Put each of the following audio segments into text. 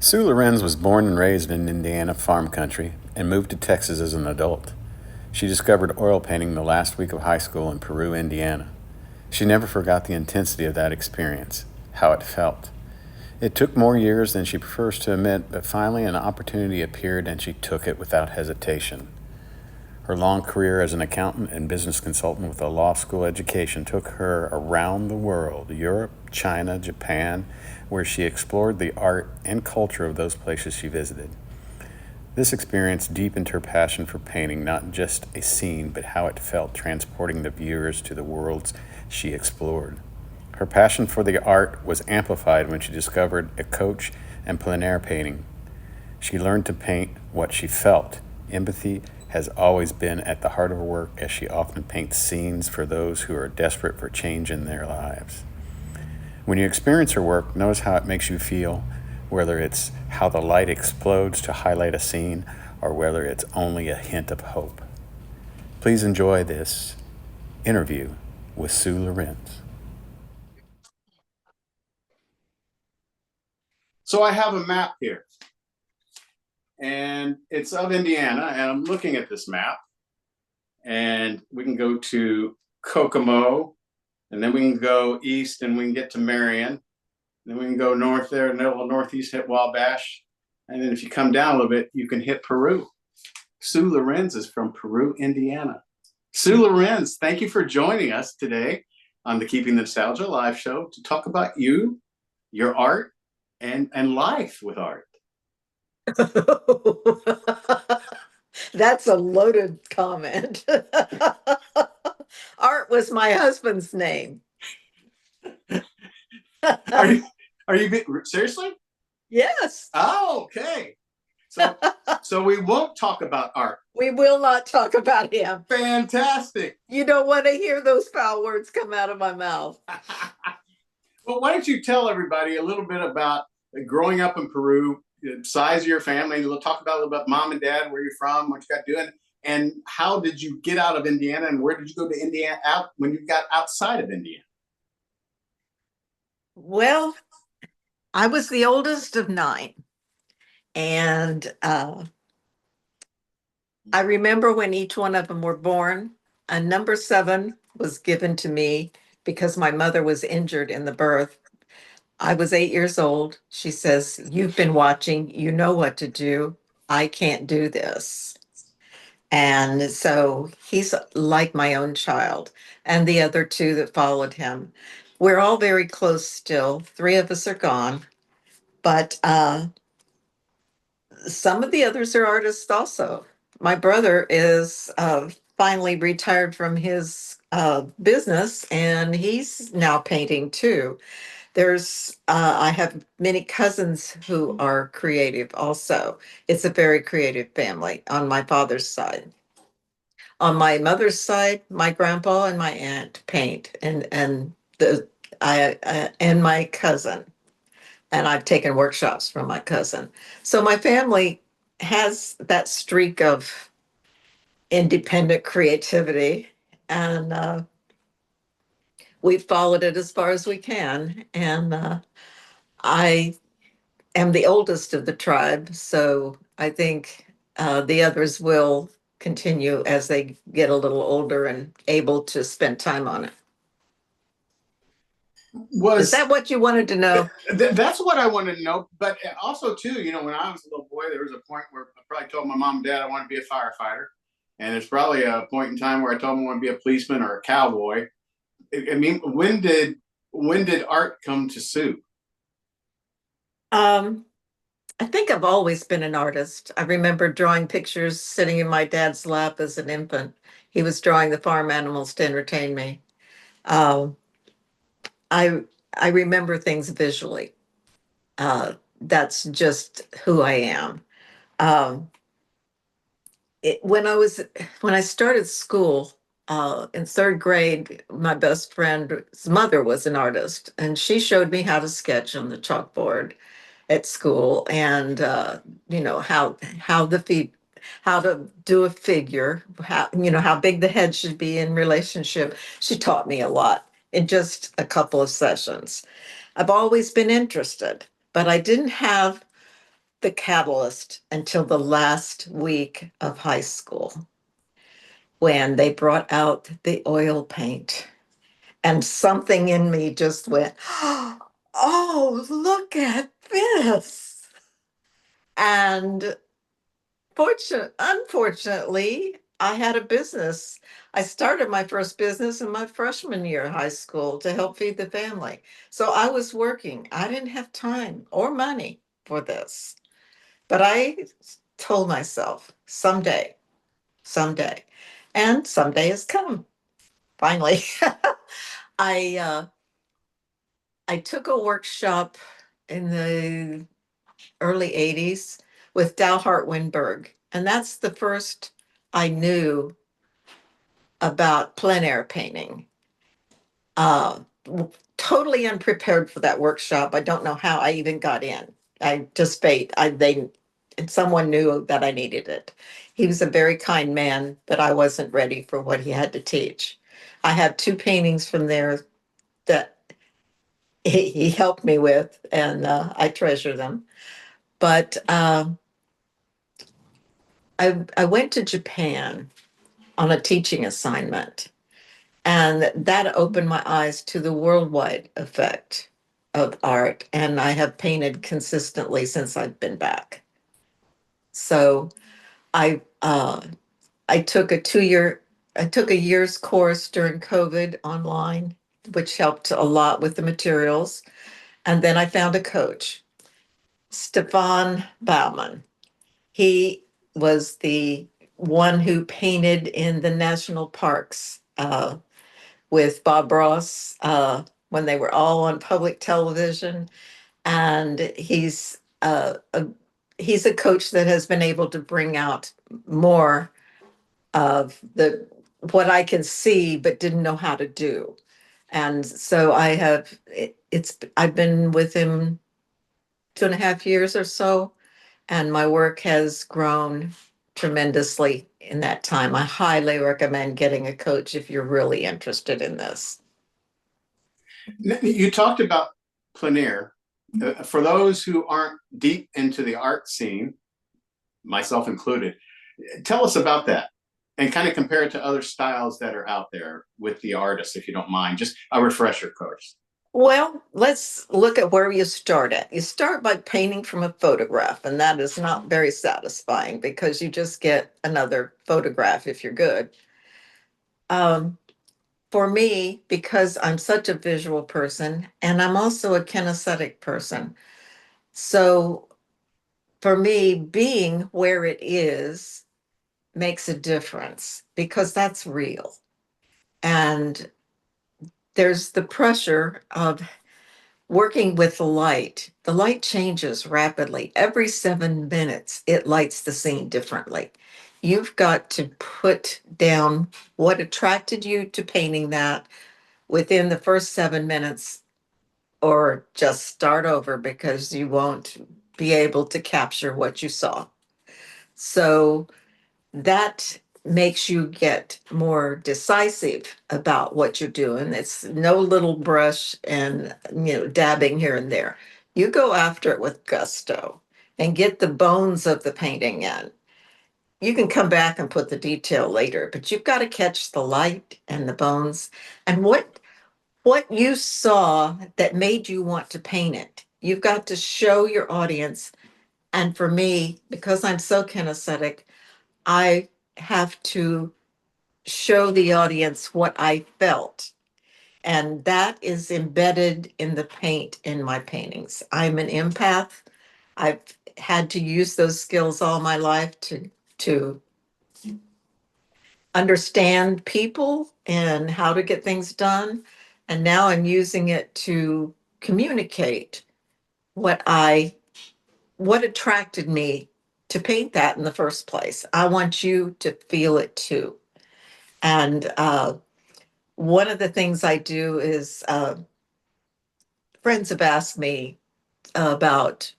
Sue Lorenz was born and raised in Indiana farm country and moved to Texas as an adult. She discovered oil painting the last week of high school in Peru, Indiana. She never forgot the intensity of that experience, how it felt. It took more years than she prefers to admit, but finally an opportunity appeared and she took it without hesitation. Her long career as an accountant and business consultant with a law school education took her around the world, Europe, China, Japan, where she explored the art and culture of those places she visited. This experience deepened her passion for painting not just a scene, but how it felt transporting the viewers to the worlds she explored. Her passion for the art was amplified when she discovered a coach and plein air painting. She learned to paint what she felt. Empathy has always been at the heart of her work, as she often paints scenes for those who are desperate for change in their lives. When you experience her work, notice how it makes you feel, whether it's how the light explodes to highlight a scene or whether it's only a hint of hope. Please enjoy this interview with Sue Lorenz. So I have a map here, and it's of Indiana, and I'm looking at this map, and we can go to Kokomo, and then we can go east and we can get to Marion. Then we can go north there, and northeast hit Wabash. And then if you come down a little bit, you can hit Peru. Sue Lorenz is from Peru, Indiana. Sue Lorenz, thank you for joining us today on the Keeping the Nostalgia live show to talk about you, your art, and life with art. That's a loaded comment. Art was my husband's name. Are you seriously? Yes. Oh, okay. So we won't talk about art. We will not talk about him. Fantastic. You don't want to hear those foul words come out of my mouth. Well, why don't you tell everybody a little bit about growing up in Peru, the size of your family. We'll talk about a little bit mom and dad, where you're from, what you got doing, and how did you get out of Indiana, and where did you go to Indiana out when you got outside of Indiana? Well, I was the oldest of 9. And I remember when each one of them were born, a number 7 was given to me because my mother was injured in the birth. I was 8 years old. She says, "You've been watching, you know what to do. I can't do this." And so he's like my own child, and the other 2 that followed him. We're all very close still. 3 of us are gone, but some of the others are artists also. My brother is finally retired from his business, and he's now painting too. I have many cousins who are creative also. It's a very creative family on my father's side. On my mother's side, my grandpa and my aunt paint, and my cousin, and I've taken workshops from my cousin. So my family has that streak of independent creativity, and we've followed it as far as we can. And I am the oldest of the tribe, so I think the others will continue as they get a little older and able to spend time on it. Is that what you wanted to know? That's what I wanted to know. But also, too, when I was a little boy, there was a point where I probably told my mom and dad I wanted to be a firefighter. And it's probably a point in time where I told them I want to be a policeman or a cowboy. I mean, when did art come to Sue? I think I've always been an artist. I remember drawing pictures sitting in my dad's lap as an infant. He was drawing the farm animals to entertain me. Um, I I remember things visually. That's just who I am. Um, when I started school in 3rd grade, my best friend's mother was an artist, and she showed me how to sketch on the chalkboard at school, and how to do a figure, how big the head should be in relationship. She taught me a lot in just a couple of sessions. I've always been interested, but I didn't have the catalyst until the last week of high school when they brought out the oil paint. And something in me just went, oh, look at this. And unfortunately, I had a business. I started my first business in my freshman year of high school to help feed the family. So I was working. I didn't have time or money for this. But I told myself, someday, someday. And someday has come, finally. I I took a workshop in the early 80s with Dalhart Winberg. And that's the first I knew about plein air painting. Uh, totally unprepared for that workshop. I don't know how I even got in. I just fate. Someone knew that I needed it. He was a very kind man, but I wasn't ready for what he had to teach. I have two paintings from there that he helped me with, and I treasure them. But I went to Japan on a teaching assignment, and that opened my eyes to the worldwide effect of art. And I have painted consistently since I've been back. So I uh, I took a year's course during COVID online, which helped a lot with the materials. And then I found a coach, Stefan Bauman. He was the one who painted in the national parks with Bob Ross when they were all on public television. And he's a coach that has been able to bring out more of the what I can see but didn't know how to do. And so I've been with him 2.5 years or so, and my work has grown tremendously in that time. I highly recommend getting a coach if you're really interested in this. You talked about plein air. For those who aren't deep into the art scene, myself included, tell us about that and kind of compare it to other styles that are out there with the artists, if you don't mind. Just a refresher course. Well, let's look at where you start at. You start by painting from a photograph, and that is not very satisfying because you just get another photograph if you're good. Um, for me, because I'm such a visual person and I'm also a kinesthetic person, so for me, being where it is makes a difference because that's real. And there's the pressure of working with the light. The light changes rapidly. Every 7 minutes, it lights the scene differently. You've got to put down what attracted you to painting that within the first 7 minutes, or just start over because you won't be able to capture what you saw. So that makes you get more decisive about what you're doing. It's no little brush and dabbing here and there. You go after it with gusto and get the bones of the painting in. You can come back and put the detail later, but you've got to catch the light and the bones and what you saw that made you want to paint it. You've got to show your audience. And for me, because I'm so kinesthetic, I have to show the audience what I felt. And that is embedded in the paint in my paintings. I'm an empath. I've had to use those skills all my life to understand people and how to get things done. And now I'm using it to communicate what I what attracted me to paint that in the first place. I want you to feel it too. And one of the things I do is friends have asked me about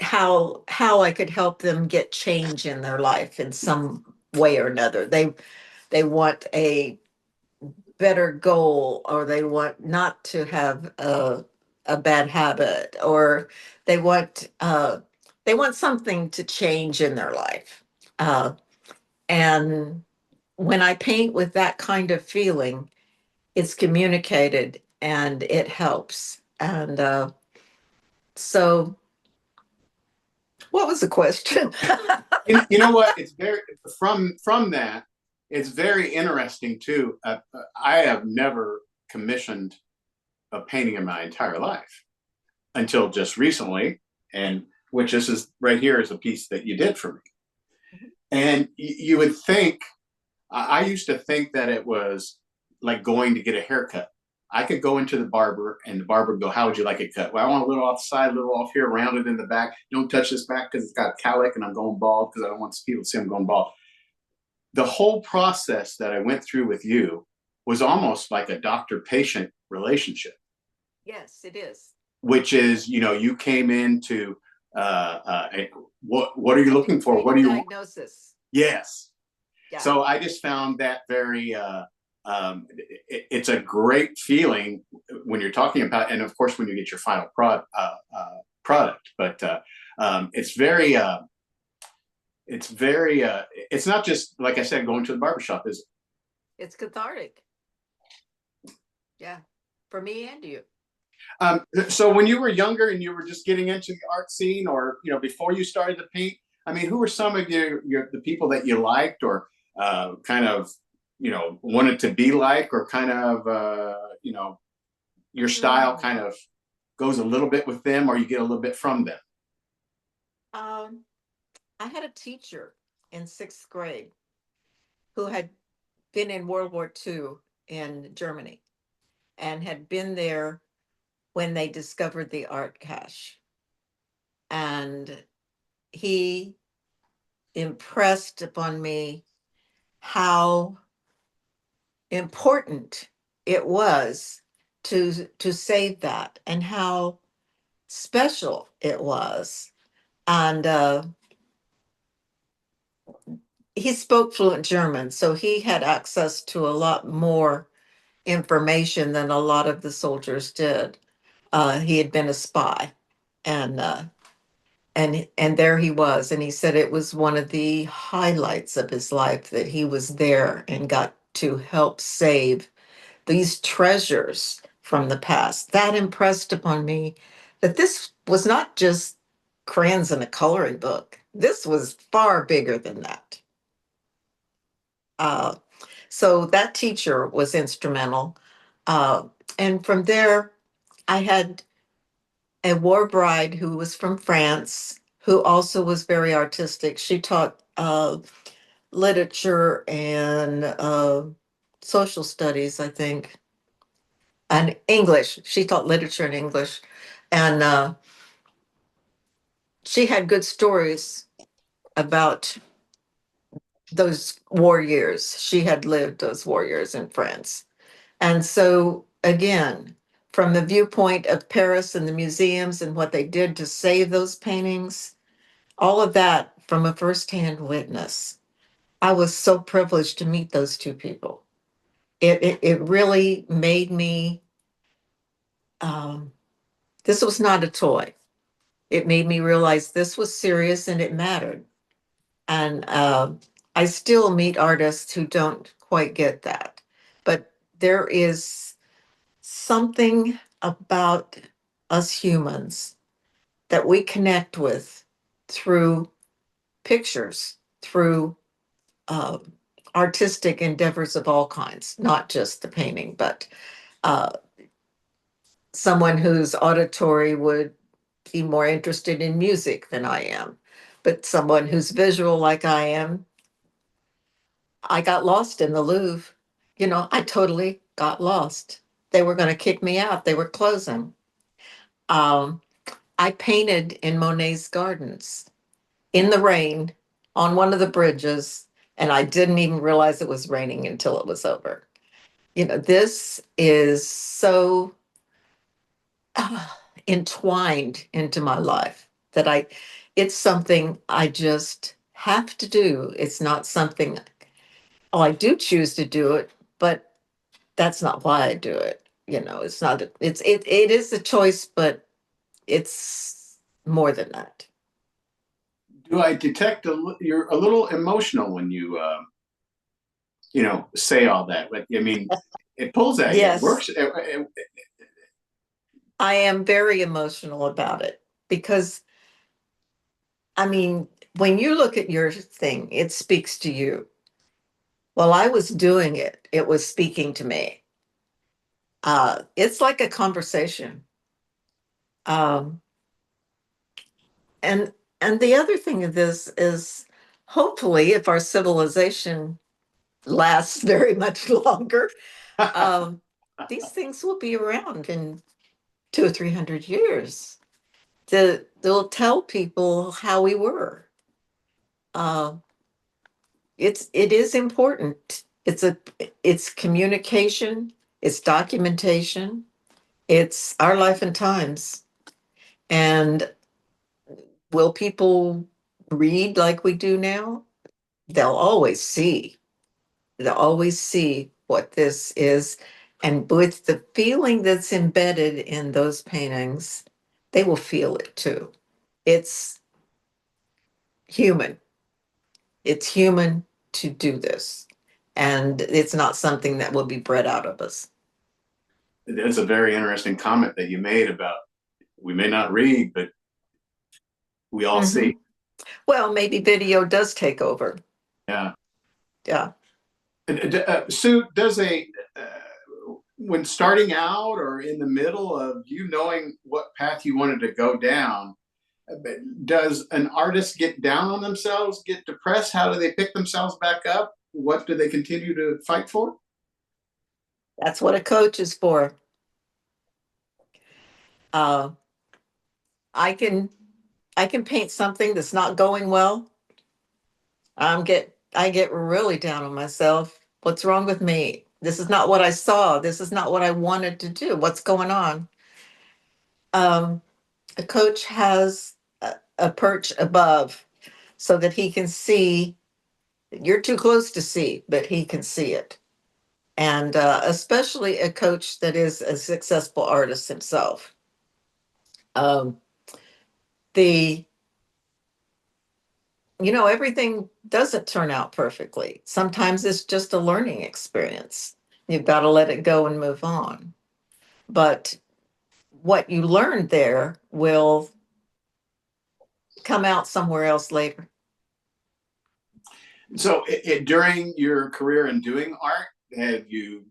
how I could help them get change in their life in some way or another. They want a better goal, or they want not to have a bad habit, or they want they want something to change in their life. Uh, and when I paint with that kind of feeling, it's communicated and it helps. And so, what was the question? You know what? It's very from that. It's very interesting too. I have never commissioned a painting in my entire life until just recently, and which this is right here is a piece that you did for me. And you would think, I used to think that it was like going to get a haircut. I could go into the barber and the barber would go, "How would you like it cut?" "Well, I want a little off the side, a little off here, rounded in the back. Don't touch this back because it's got cowlick and I'm going bald because I don't want people to see I'm going bald." The whole process that I went through with you was almost like a doctor-patient relationship. Yes, it is. Which is, you came into what are you looking for? What do you? Diagnosis. Yes. Yeah. So I just found that very. It's a great feeling when you're talking about, and of course when you get your final product. But it's very. It's not just like I said, going to the barbershop, is it? It's cathartic. Yeah, for me and you. So when you were younger and you were just getting into the art scene, or before you started to paint, I mean, who were some of the people that you liked, or kind of wanted to be like, or kind of your style kind of goes a little bit with them, or you get a little bit from them? I had a teacher in sixth grade who had been in World War II in Germany and had been there when they discovered the art cache. And he impressed upon me how important it was to save that and how special it was. And he spoke fluent German, so he had access to a lot more information than a lot of the soldiers did. He had been a spy, and and there he was, and he said it was one of the highlights of his life that he was there and got to help save these treasures from the past. That impressed upon me that this was not just crayons in a coloring book. This was far bigger than that. Uh, so that teacher was instrumental. Uh, and from there, I had a war bride who was from France, who also was very artistic. She taught literature and social studies, I think, and English. She taught literature and English. And she had good stories about those war years. She had lived those war years in France. And so, again, from the viewpoint of Paris and the museums and what they did to save those paintings, all of that from a firsthand witness. I was so privileged to meet those two people. It really made me, um, this was not a toy. It made me realize this was serious and it mattered. And I still meet artists who don't quite get that. But there is something about us humans that we connect with through pictures, through uh, artistic endeavors of all kinds, not just the painting, but uh, someone whose auditory would be more interested in music than I am, but someone who's visual like I am. I got lost in the Louvre. I totally got lost. They were going to kick me out. They were closing. Um, I painted in Monet's gardens in the rain on one of the bridges, and I didn't even realize it was raining until it was over. This is so uh, entwined into my life that it's something I just have to do. It's not something, oh, I do choose to do it, but that's not why I do it. It's not, it is a choice, but it's more than that. Do I detect you're a little emotional when you say all that? But I mean, it pulls at you. It Yes, works. I am very emotional about it because, I mean, when you look at your thing, it speaks to you. While I was doing it, it was speaking to me. It's like a conversation. Um, and and the other thing of this is, hopefully, if our civilization lasts very much longer, um, these things will be around in 200 or 300 years. They'll tell people how we were. Uh, it is important. It's communication, it's documentation, it's our life and times. And will people read like we do now? They'll always see. They'll always see what this is. And with the feeling that's embedded in those paintings, they will feel it too. It's human. It's human to do this. And it's not something that will be bred out of us. That's a very interesting comment that you made about we may not read, but we all Hmm. see. Well, maybe video does take over. Yeah. Yeah. Sue, does when starting out or in the middle of you knowing what path you wanted to go down, does an artist get down on themselves, get depressed? How do they pick themselves back up? What do they continue to fight for? That's what a coach is for. Uh, I can I can paint something that's not going well. I get really down on myself. What's wrong with me? This is not what I saw. This is not what I wanted to do. What's going on? Um, a coach has a perch above so that he can see. You're too close to see, but he can see it. And especially a coach that is a successful artist himself. Um, the everything doesn't turn out perfectly. Sometimes it's just a learning experience. You've got to let it go and move on. But what you learned there will come out somewhere else later. So, during your career in doing art, have you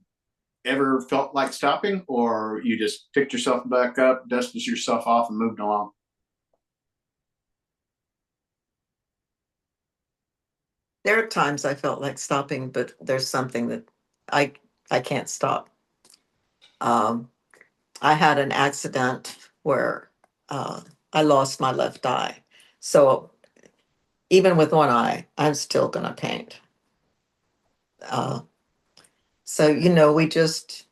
ever felt like stopping, or you just picked yourself back up, dusted yourself off, and moved along? There are times I felt like stopping, but there's something that I I can't stop. Um, I had an accident where I lost my left eye. So even with one eye, I'm still going to paint. Uh, so, we just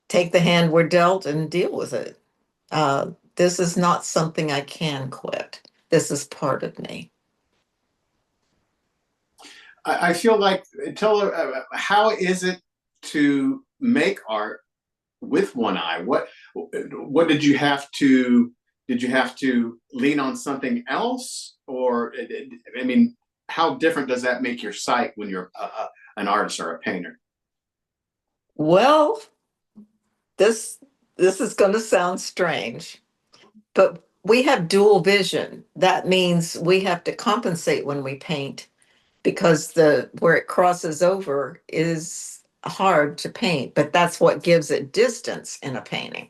take the hand we're dealt and deal with it. This is not something I can quit. This is part of me. I feel like tell her how is it to make art with one eye? What did you have to lean on something else, or I mean, how different does that make your sight when you're an artist or a painter? Well, this this is going to sound strange, but we have dual vision. That means we have to compensate when we paint because the where it crosses over is hard to paint, but that's what gives it distance in a painting.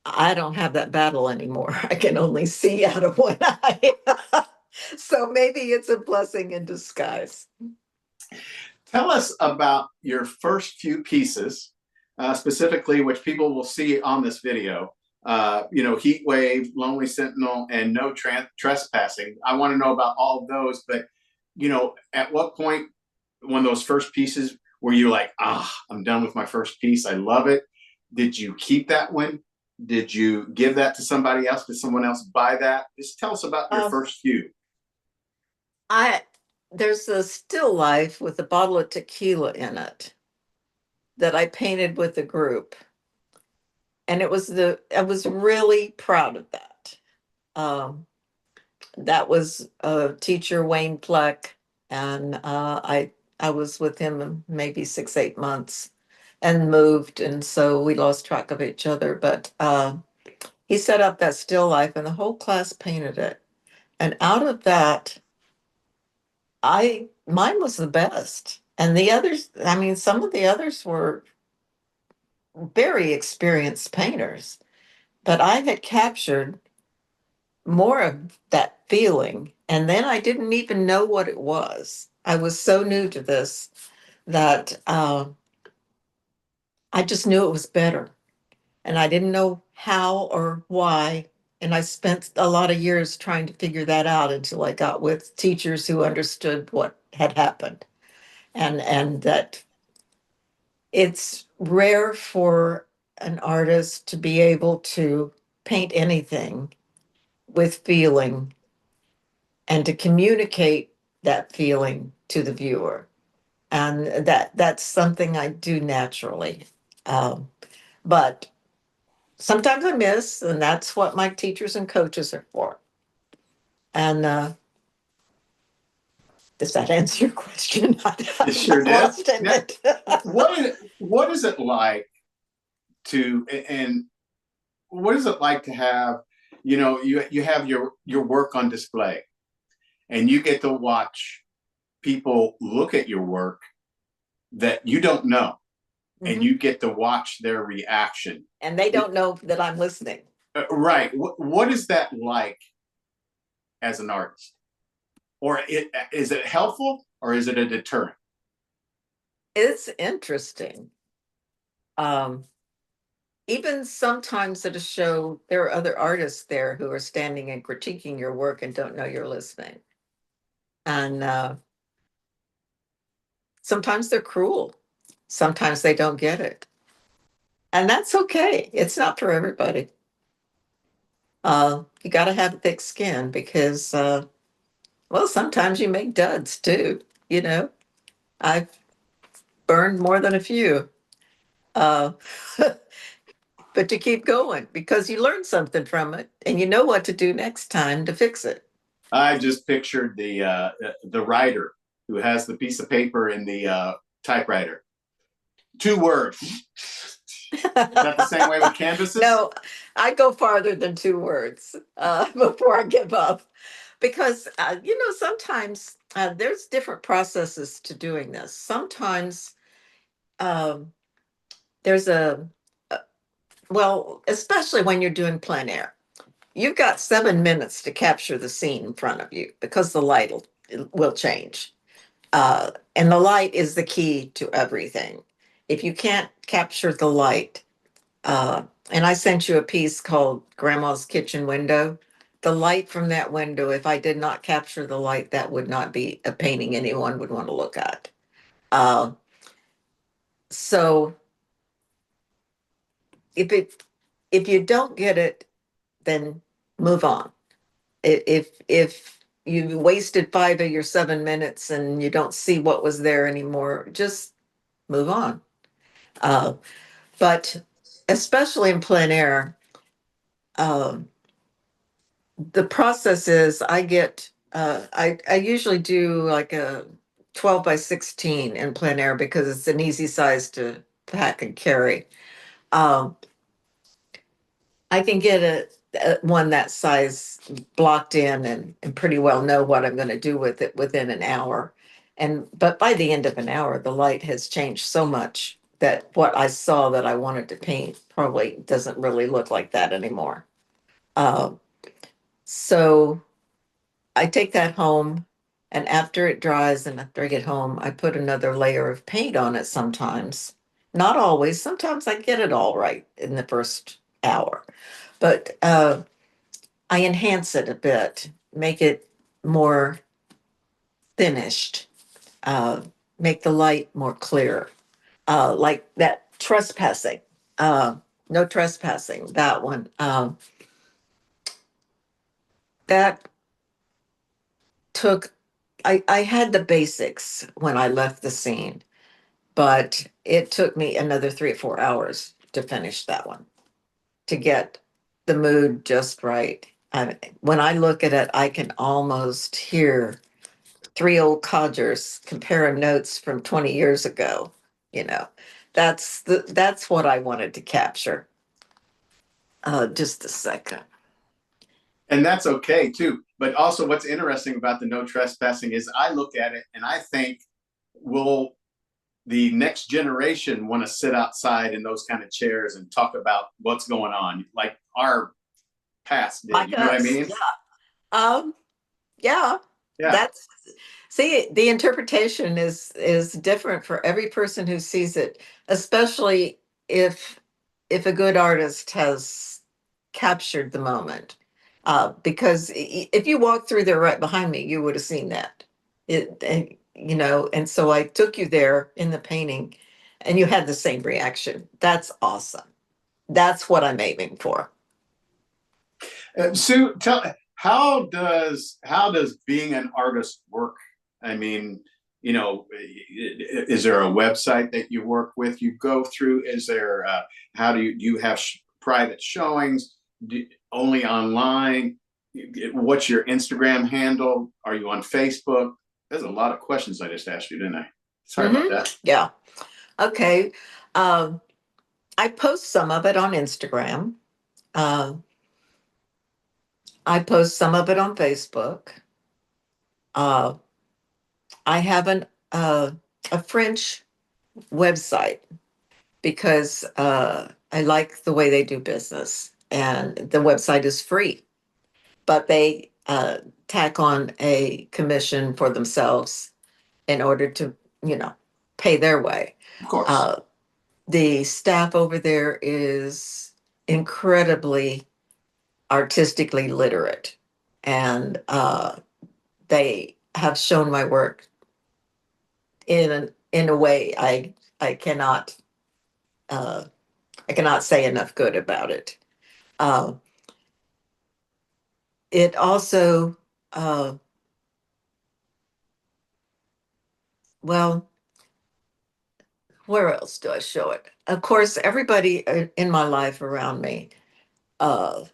I don't have that battle anymore. I can only see out of one eye. So maybe it's a blessing in disguise. Tell us about your first few pieces, specifically, which people will see on this video. Heat Wave, Lonely Sentinel, and No Trespassing. I want to know about all of those, but at what point, when those first pieces, were you like, I'm done with my first piece, I love it? Did you keep that one? Did you give that to somebody else? Did someone else buy that? Just tell us about your Um, first few. I There's a still life with a bottle of tequila in it that I painted with a group, and I was really proud of that. Um, that was teacher Wayne Pleck, and I was with him maybe 6, 8 months, and moved, and so we lost track of each other. But he set up that still life, and the whole class painted it. And out of that, I mine was the best, and the others. I mean, some of the others were very experienced painters, but I had captured more of that feeling. And then I didn't even know what it was. I was so new to this that I just knew it was better. And I didn't know how or why. And I spent a lot of years trying to figure that out until I got with teachers who understood what had happened. And that it's rare for an artist to be able to paint anything with feeling and to communicate that feeling to the viewer. And that's something I do naturally. Um, but sometimes I miss, and that's what my teachers and coaches are for. And does that answer your question? It sure I'm did. lost in Now, it. what is it like to and what is it like to have, you have your work on display, and you get to watch people look at your work that you don't know, and Mhm. you get to watch their reaction. And they don't know that I'm listening. Right. What is that like as an artist? Or is it helpful or is it a deterrent? It's interesting. Um, Even sometimes at a show, there are other artists there who are standing and critiquing your work and don't know you're listening. And sometimes they're cruel. Sometimes they don't get it. And that's okay. It's not for everybody. You got to have thick skin because, well, sometimes you make duds too. You know, I've burned more than a few. Uh, but you keep going because you learn something from it and you know what to do next time to fix it. I just pictured the writer who has the piece of paper in the typewriter. 2 words. Is that the same way with canvases? No, I go farther than 2 words before I give up because sometimes there's different processes to doing this. Sometimes um, there's a well, especially when you're doing plein air, you've got 7 minutes to capture the scene in front of you because the light will change. And the light is the key to everything. If you can't capture the light, uh, and I sent you a piece called Grandma's Kitchen Window. The light from that window, if I did not capture the light, that would not be a painting anyone would want to look at. Uh, so if it if you don't get it, then move on. If you wasted 5 of your 7 minutes and you don't see what was there anymore, just move on. Uh, but especially in plein air, um, the process is I usually do like a 12 by 16 in plein air because it's an easy size to pack and carry. Um, I can get a one that size blocked in and pretty well know what I'm going to do with it within an hour. And but by the end of an hour, the light has changed so much that what I saw that I wanted to paint probably doesn't really look like that anymore. Uh, so I take that home, and after it dries and after I get home, I put another layer of paint on it sometimes. Not always. Sometimes I get it all right in the first hour. But I enhance it a bit, make it more finished, uh, make the light more clear. Like that trespassing, uh, no trespassing, that one. That took, I had the basics when I left the scene, but it took me another 3 or 4 hours to finish that one, to get the mood just right. When I look at it, I can almost hear three old codgers comparing notes from 20 years ago. You know, that's what I wanted to capture. Just a second. And that's okay too. But also, what's interesting about the no trespassing is I look at it and I think, will the next generation want to sit outside in those kind of chairs and talk about what's going on, like our past did? Like You know what I us, mean? yeah. Um, yeah, Yeah, that's see, the interpretation is different for every person who sees it, especially if a good artist has captured the moment. Because if you walked through there right behind me, you would have seen that. And so I took you there in the painting, and you had the same reaction. That's awesome. That's what I'm aiming for. Sue, how does being an artist work? I mean, is there a website that you work with? You go through? Is there? How do you have private showings? Only online? What's your Instagram handle? Are you on Facebook? There's a lot of questions I just asked you, didn't I? Sorry about that. Yeah. Okay. Um, I post some of it on Instagram. Uh, I post some of it on Facebook. Uh, I have a French website because I like the way they do business, and the website is free, but they tack on a commission for themselves in order to, you know, pay their way. Of course. Uh, the staff over there is incredibly artistically literate, and they have shown my work in a way I cannot uh, I cannot say enough good about it. Uh, it also uh, well, where else do I show it? Of course, everybody in my life around me, uh,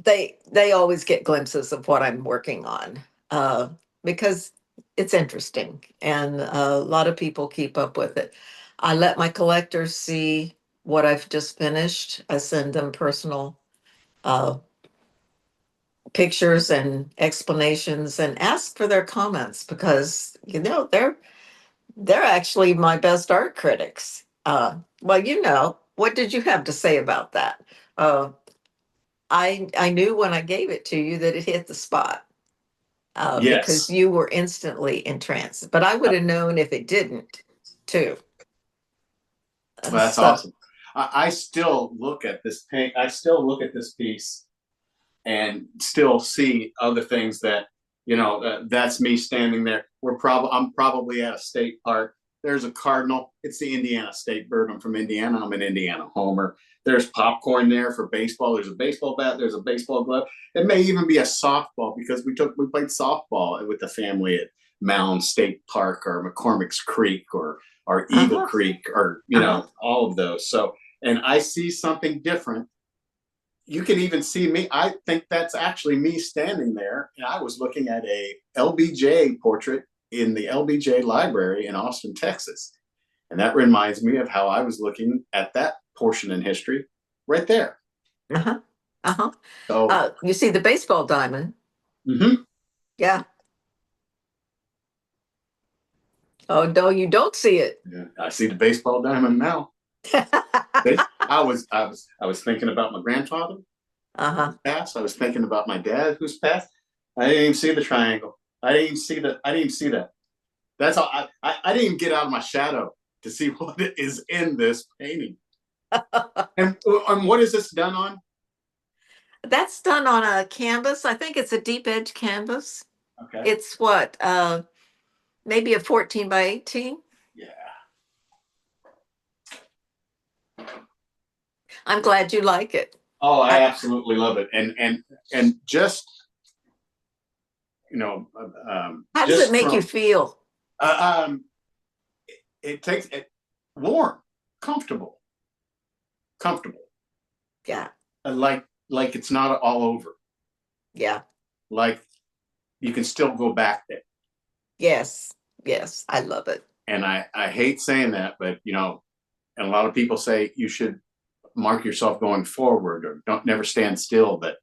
they always get glimpses of what I'm working on, uh, because it's interesting, and a lot of people keep up with it. I let my collectors see what I've just finished. I send them personal uh, pictures and explanations and ask for their comments because they're actually my best art critics. Well, what did you have to say about that? Uh, I knew when I gave it to you that it hit the spot because Yes. you were instantly entranced. But I would have known if it didn't, too. Well, that's So, awesome. I still look at this paint. I still look at this piece and still see other things that that's me standing there. I'm probably at a state park. There's a cardinal. It's the Indiana State bird. I'm from Indiana. I'm an Indiana homer. There's popcorn there for baseball. There's a baseball bat. There's a baseball glove. It may even be a softball because we played softball with the family at Mound State Park or McCormick's Creek or Eagle uh-huh, Creek or uh-huh. all of those. So, and I see something different. You can even see me. I think that's actually me standing there. And I was looking at a LBJ portrait in the LBJ library in Austin, Texas. And that reminds me of how I was looking at that portion in history right there. Uh-huh. Uh-huh. So, You see the baseball diamond. mhm. Yeah. Oh, no, you don't see it. Yeah, I see the baseball diamond now. I was thinking about my grandfather Uh-huh. who's passed. I was thinking about my dad who's passed. I didn't even see the triangle. I didn't even see that. I didn't even see that. That's all. I didn't even get out of my shadow to see what is in this painting. And what is this done on? That's done on a canvas. I think it's a deep edge canvas. Okay. It's what, maybe a 14 by 18. Yeah. I'm glad you like it. Oh, I I, absolutely love it. And just how does it just make you from feel? uh, um, it takes it warm, comfortable, Yeah. like it's not all over. Yeah. Like you can still go back there. Yes. Yes. I love it. And I hate saying that, but you know, and a lot of people say you should mark yourself going forward or don't never stand still. But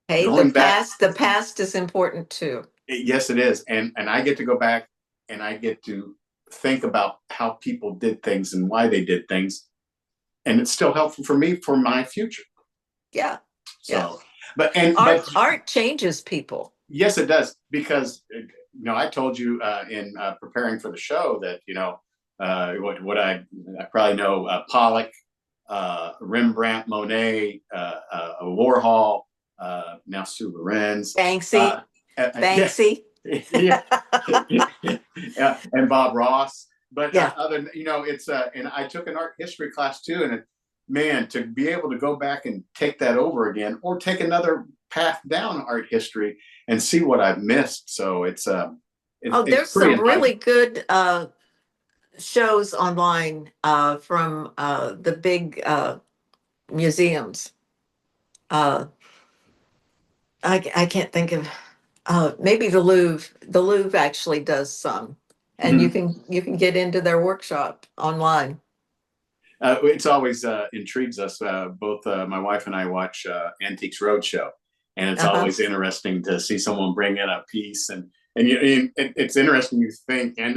Hey, going back, the past is important too. yes, it is. And I get to go back and I get to think about how people did things and why they did things. And it's still helpful for me for my future. Yeah. Yeah. So, but Art changes people. yes, it does because you know I told you in preparing for the show that you know what I probably know Pollock, Rembrandt, Monet, Warhol, now Sue Lorenz, Banksy. yeah, Banksy. yeah, and Bob Ross. But Yeah. other, you know, it's and I took an art history class too, and man, to be able to go back and take that over again, or take another path down art history and see what I've missed. So Oh, it's there's pretty some enlightening. really good shows online from the big museums. Uh, I can't think of maybe the Louvre. The Louvre actually does some, and Mhm. you can get into their workshop online. It's always intrigues us. Both my wife and I watch Antiques Roadshow, and it's Uh-huh. always interesting to see someone bring in a piece, and it's interesting. You think, and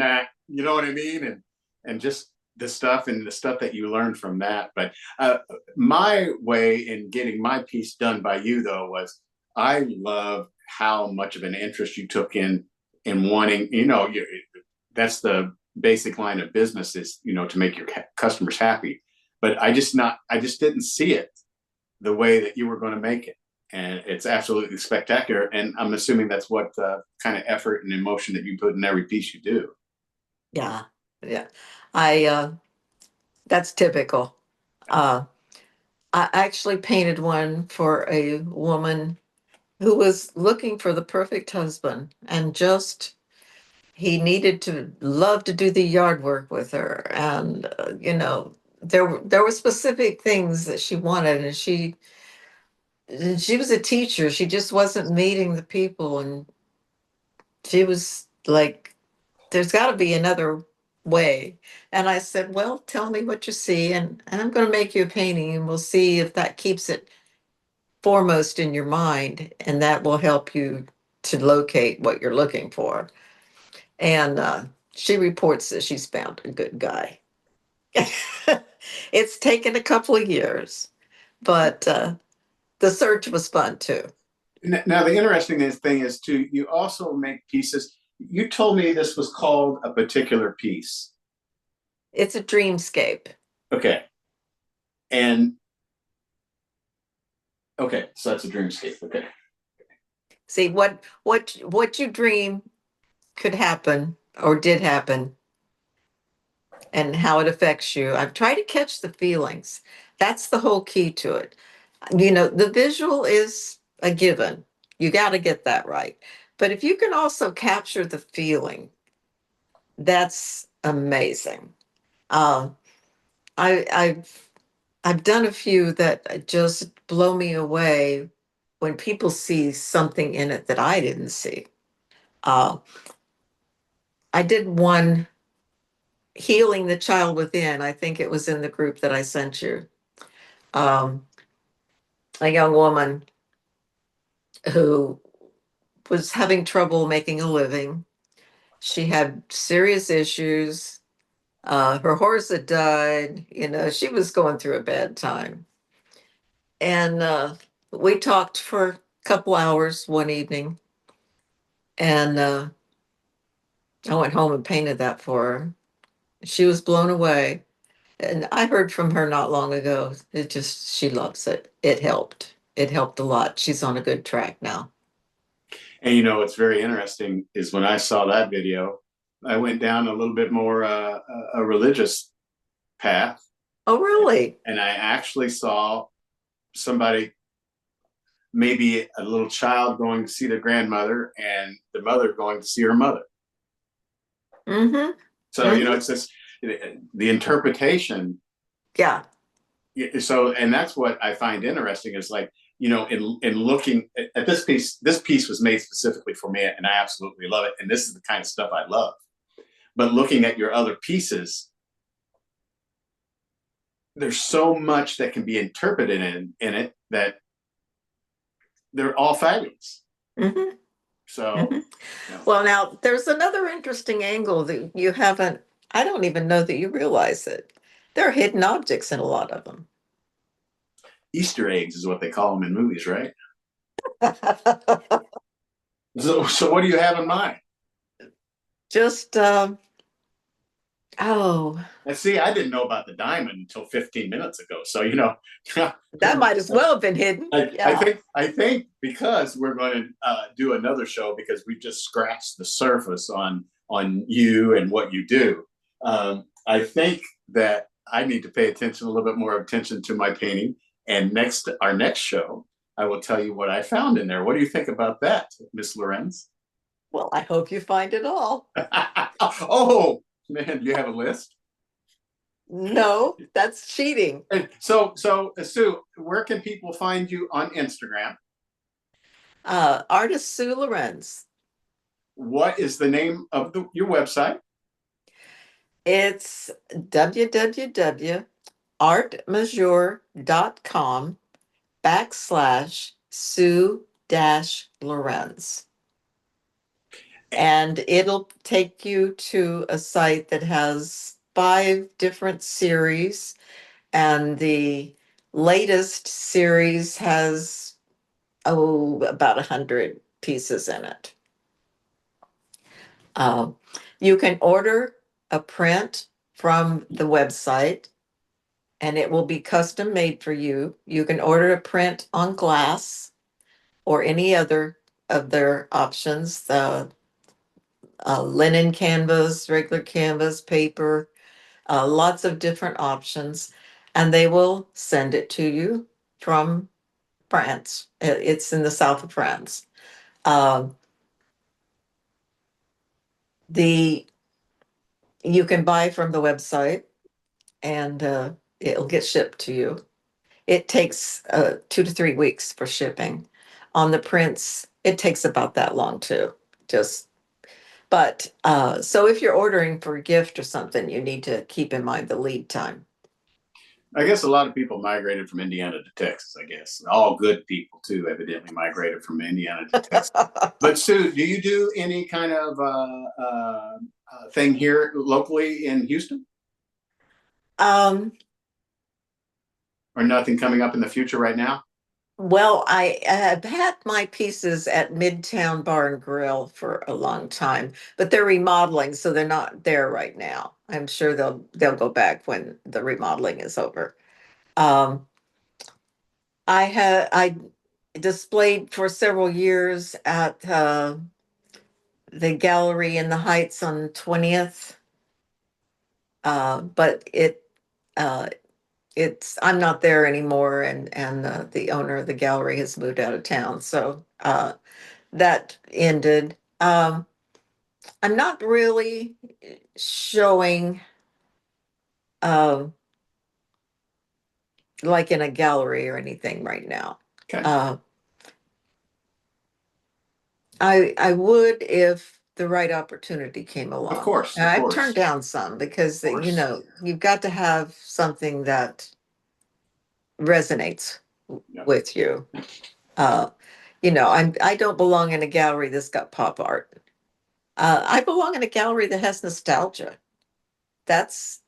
you know what I mean, and just the stuff that you learned from that. But my way in getting my piece done by you though was I love how much of an interest you took in wanting, you know, that's the basic line of business is, you know, to make your customers happy. But I just didn't see it the way that you were going to make it. And it's absolutely spectacular. And I'm assuming that's what kind of effort and emotion that you put in every piece you do. Yeah, yeah. I That's typical. Uh, I actually painted one for a woman who was looking for the perfect husband and just he needed to love to do the yard work with her and you know there were specific things that she wanted and she was a teacher, she just wasn't meeting the people and she was like there's got to be another way. And I said, well, tell me what you see and I'm going to make you a painting and we'll see if that keeps it foremost in your mind and that will help you to locate what you're looking for. And she reports that she's found a good guy. It's taken a couple of years, but the search was fun too. Now, the interesting thing is too, you also make pieces. You told me this was called a particular piece. It's a dreamscape. Okay. And okay, so that's a dreamscape. Okay. See what you dream could happen or did happen and how it affects you. I've tried to catch the feelings. That's the whole key to it. You know, the visual is a given. You got to get that right. But if you can also capture the feeling, that's amazing. Um, I've done a few that just blow me away when people see something in it that I didn't see. Uh, I did one healing the child within. I think it was in the group that I sent you. Um, a young woman who was having trouble making a living. She had serious issues. Her horse had died. You know, she was going through a bad time. And we talked for a couple hours one evening. And I went home and painted that for her. She was blown away. And I heard from her not long ago. It just, she loves it. It helped. It helped a lot. She's on a good track now. And you know what's very interesting is when I saw that video, I went down a little bit more a religious path, Oh, really? and I actually saw somebody, maybe a little child going to see their grandmother, and the mother going to see her mother. Mm-hmm. So you know, Mm-hmm. it's this the interpretation. Yeah. So, and that's what I find interesting is like in looking at this piece was made specifically for me, and I absolutely love it. And this is the kind of stuff I love. But looking at your other pieces, there's so much that can be interpreted in it that they're all fabulous. Mm-hmm. So, Mm-hmm. Well, now there's another interesting angle that you haven't, I don't even know that you realize it. There are hidden objects in a lot of them. Easter eggs is what they call them in movies, right? So what do you have in mind? Just, oh, And see, I didn't know about the diamond until 15 minutes ago. So, that might as well have been hidden. Yeah. I think because we're going to do another show because we just scratched the surface on you and what you do. I think that I need to pay attention a little bit more attention to my painting. And our next show, I will tell you what I found in there. What do you think about that, Miss Lorenz? Well, I hope you find it all. Oh man, do you have a list? No, that's cheating. So Sue, where can people find you on Instagram? Artist Sue Lorenz. What is the name of your website? It's www.artmajeur.com/Sue-Lorenz. And it'll take you to a site that has 5 different series. And the latest series has, about 100 pieces in it. You can order a print from the website and it will be custom made for you. You can order a print on glass or any other of their options, the linen canvas, regular canvas, paper, lots of different options, and they will send it to you from France. It's in the south of France. Um, the You can buy from the website, and it'll get shipped to you. It takes 2 to 3 weeks for shipping. On the prints, it takes about that long too. So if you're ordering for a gift or something, you need to keep in mind the lead time. I guess a lot of people migrated from Indiana to Texas. I guess all good people too, evidently migrated from Indiana to Texas. But Sue, do you do any kind of thing here locally in Houston? Um, Or nothing coming up in the future right now? well, I have had my pieces at Midtown Bar and Grill for a long time, but they're remodeling, so they're not there right now. I'm sure they'll go back when the remodeling is over. Um, I displayed for several years at the gallery in the Heights on 20th. But uh, I'm not there anymore, and the owner of the gallery has moved out of town, so that ended. I'm not really showing um, like in a gallery or anything right now. Okay. I would if the right opportunity came along. Of course, And of I've course. turned down some because Of course. you've got to have something that resonates Yep. with you. I don't belong in a gallery that's got pop art. I belong in a gallery that has nostalgia. That's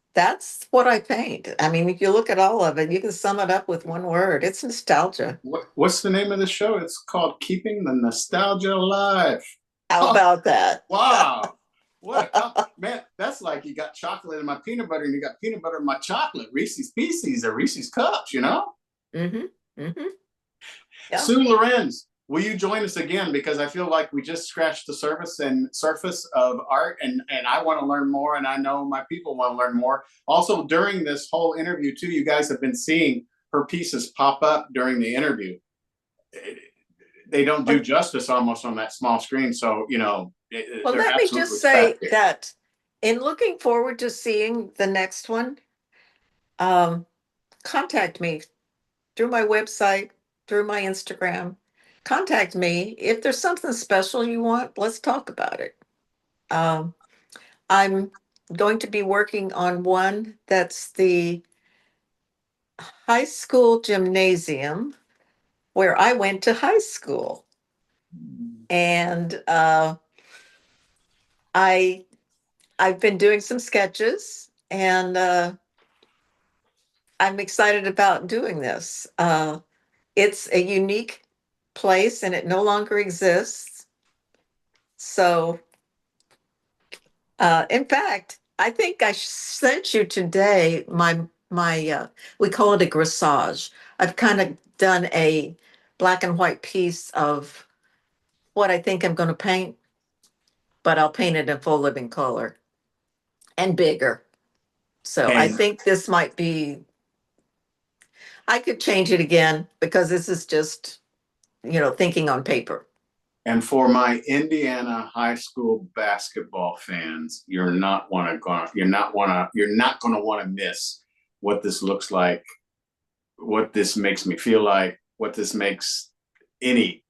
what I paint. I mean, if you look at all of it, you can sum it up with one word. It's nostalgia. What's the name of the show? It's called Keeping the Nostalgia Alive. How about that? Wow. Man, that's like you got chocolate in my peanut butter and you got peanut butter in my chocolate. Reese's Pieces or Reese's Cups, Mm-hmm. Mm-hmm. Yeah. Sue Lorenz, will you join us again? Because I feel like we just scratched the surface of art, and I want to learn more, and I know my people want to learn more. Also, during this whole interview, too, you guys have been seeing her pieces pop up during the interview. They don't do justice almost on that small screen, so well, let me just say that in looking forward to seeing the next one, contact me through my website, through my Instagram. Contact me. If there's something special you want, let's talk about it. Um, I'm going to be working on one that's the high school gymnasium where I went to high school. And I I've been doing some sketches, and I'm excited about doing this. It's a unique place, and it no longer exists. So, in fact, I think I sent you today my we call it a grassage. I've kind of done a black and white piece of what I think I'm going to paint, but I'll paint it in full living color and bigger. So I And think this might be, I could change it again because this is just, thinking on paper. and for my Indiana high school basketball fans, you're not going to want to miss what this looks like, what this makes me feel like, what this makes any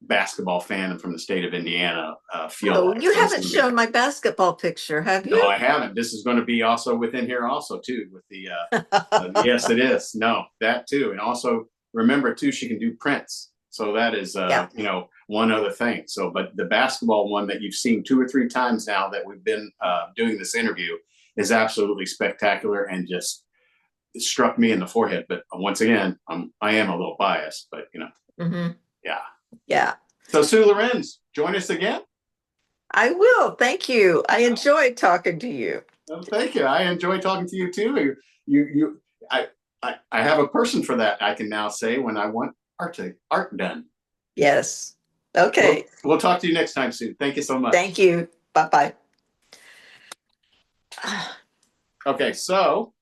basketball fan from the state of Indiana feel Oh, like. you So haven't shown my basketball picture, have no, you? I haven't. This is going to be also within here also too with the yes, it is. No, that too. And also remember too, she can do prints. So that is Yeah. one other thing. So but the basketball one that you've seen 2 or 3 times now that we've been doing this interview is absolutely spectacular and just struck me in the forehead. But once again, I am a little biased, but hmm yeah. Yeah, So Sue Lorenz, join us again. I will. Thank you. I enjoyed talking to you. Well, thank you. I enjoy talking to you too. You, I have a person for that. I can now say when I want art done. Yes. Okay. We'll talk to you next time, Sue. Thank you so much. Thank you. Bye bye. Okay, so